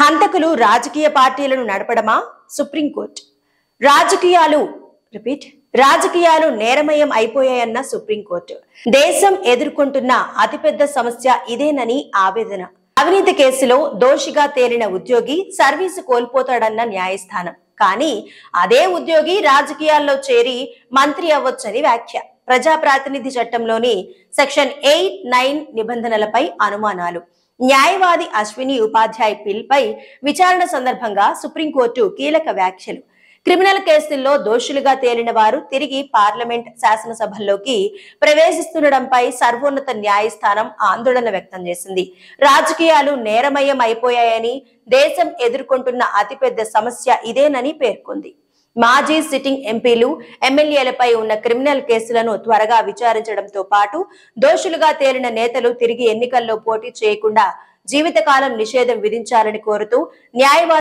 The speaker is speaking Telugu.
హంతకులు రాజకీయ పార్టీలను నడపడమా? సుప్రీంకోర్టు. రాజకీయాలు నేరమయం అయిపోయాయన్న సుప్రీంకోర్టు. దేశం ఎదుర్కొంటున్న అతిపెద్ద సమస్య ఇదేనని ఆవేదన. అవినీతి కేసులో దోషిగా తేలిన ఉద్యోగి సర్వీసు కోల్పోతాడన్న న్యాయస్థానం. కానీ అదే ఉద్యోగి రాజకీయాల్లో చేరి మంత్రి అవ్వొచ్చని వ్యాఖ్య. ప్రజాప్రాతినిధి చట్టంలోని సెక్షన్ 8, 9 నిబంధనలపై అనుమానాలు. న్యాయవాది అశ్విని ఉపాధ్యాయ్ పిల్పై విచారణ సందర్భంగా సుప్రీంకోర్టు కీలక వ్యాఖ్యలు. క్రిమినల్ కేసుల్లో దోషులుగా తేలిన వారు తిరిగి పార్లమెంట్, శాసనసభల్లోకి ప్రవేశిస్తుండటంపై సర్వోన్నత న్యాయస్థానం ఆందోళన వ్యక్తం చేసింది. రాజకీయాలు నేరమయం అయిపోయాయని, దేశం ఎదుర్కొంటున్న అతిపెద్ద సమస్య ఇదేనని పేర్కొంది. మాజీ సిట్టింగ్ ఎంపీలు, ఎమ్మెల్యేలపై ఉన్న క్రిమినల్ కేసులను త్వరగా విచారించడంతో పాటు దోషులుగా తేలిన నేతలు తిరిగి ఎన్నికల్లో పోటీ చేయకుండా జీవితకాలం నిషేధం విధించాలని కోరుతూ న్యాయవాది